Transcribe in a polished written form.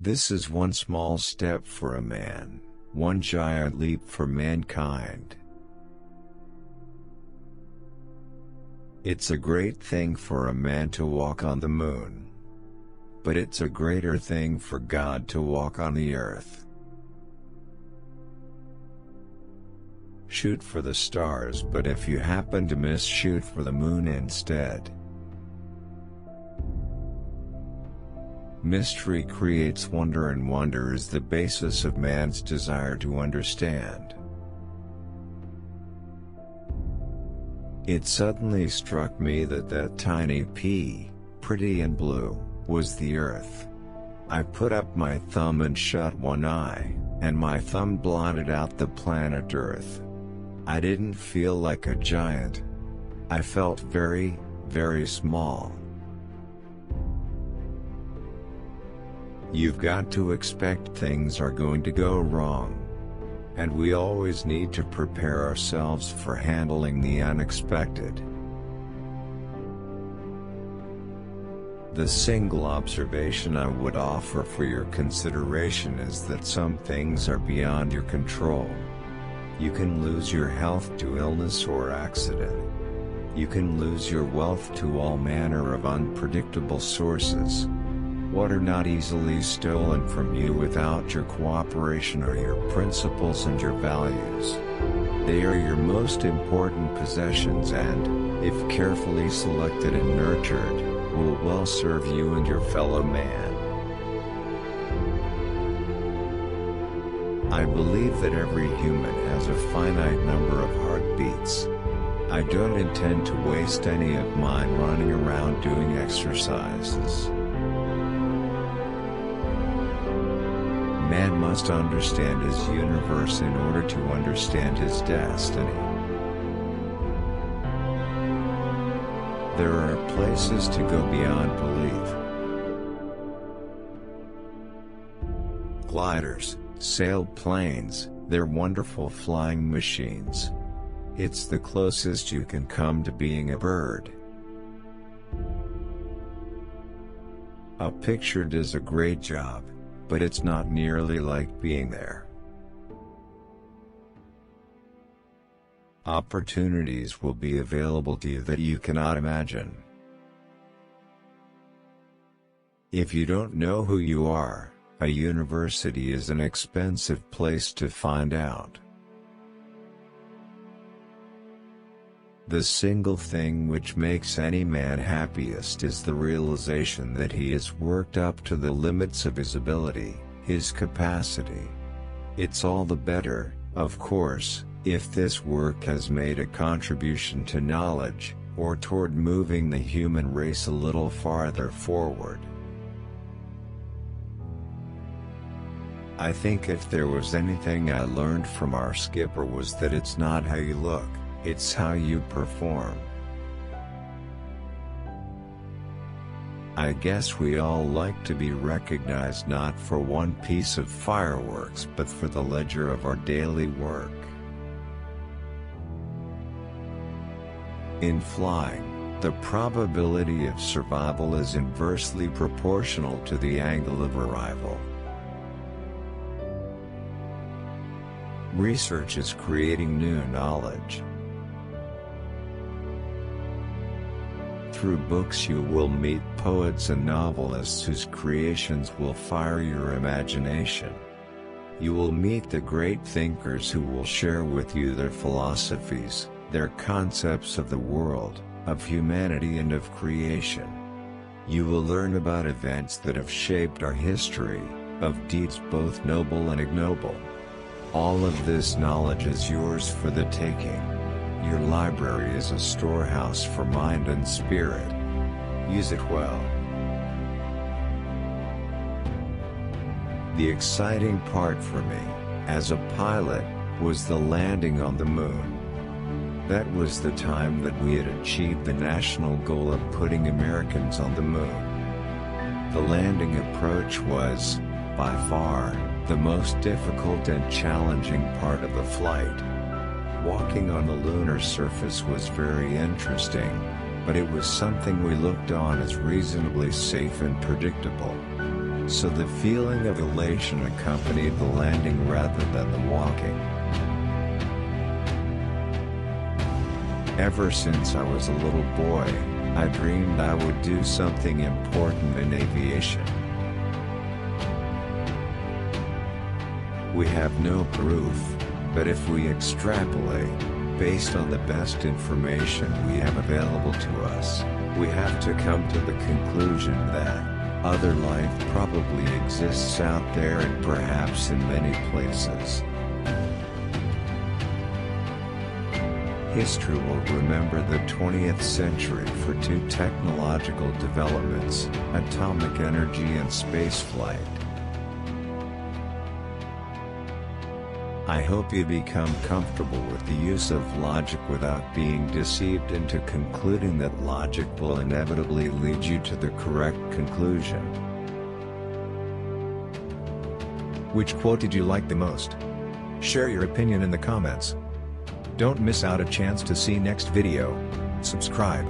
This is one small step for a man, one giant leap for mankind. It's a great thing for a man to walk on the moon. But it's a greater thing for God to walk on the earth. Shoot for the stars, but if you happen to miss, shoot for the moon instead. Mystery creates wonder, and wonder is the basis of man's desire to understand. It suddenly struck me that tiny pea, pretty and blue, was the Earth. I put up my thumb and shut one eye, and my thumb blotted out the planet Earth. I didn't feel like a giant. I felt very, very small. You've got to expect things are going to go wrong. And we always need to prepare ourselves for handling the unexpected. The single observation I would offer for your consideration is that some things are beyond your control. You can lose your health to illness or accident. You can lose your wealth to all manner of unpredictable sources. What are not easily stolen from you without your cooperation are your principles and your values. They are your most important possessions and, if carefully selected and nurtured, will well serve you and your fellow man. I believe that every human has a finite number of heartbeats. I don't intend to waste any of mine running around doing exercises. Man must understand his universe in order to understand his destiny. There are places to go beyond belief. Gliders, sailed planes, they're wonderful flying machines. It's the closest you can come to being a bird. A picture does a great job, but it's not nearly like being there. Opportunities will be available to you that you cannot imagine. If you don't know who you are, a university is an expensive place to find out. The single thing which makes any man happiest is the realization that he has worked up to the limits of his ability, his capacity. It's all the better, of course, if this work has made a contribution to knowledge, or toward moving the human race a little farther forward. I think if there was anything I learned from our skipper was that it's not how you look, it's how you perform. I guess we all like to be recognized not for one piece of fireworks but for the ledger of our daily work. In flying, the probability of survival is inversely proportional to the angle of arrival. Research is creating new knowledge. Through books you will meet poets and novelists whose creations will fire your imagination. You will meet the great thinkers who will share with you their philosophies, their concepts of the world, of humanity and of creation. You will learn about events that have shaped our history, of deeds both noble and ignoble. All of this knowledge is yours for the taking. Your library is a storehouse for mind and spirit. Use it well. The exciting part for me, as a pilot, was the landing on the moon. That was the time that we had achieved the national goal of putting Americans on the moon. The landing approach was, by far, the most difficult and challenging part of the flight. Walking on the lunar surface was very interesting, but it was something we looked on as reasonably safe and predictable. So the feeling of elation accompanied the landing rather than the walking. Ever since I was a little boy, I dreamed I would do something important in aviation. We have no proof, but if we extrapolate, based on the best information we have available to us, we have to come to the conclusion that other life probably exists out there and perhaps in many places. History will remember the 20th century for two technological developments, atomic energy and spaceflight. I hope you become comfortable with the use of logic without being deceived into concluding that logic will inevitably lead you to the correct conclusion. Which quote did you like the most? Share your opinion in the comments. Don't miss out a chance to see next video. Subscribe.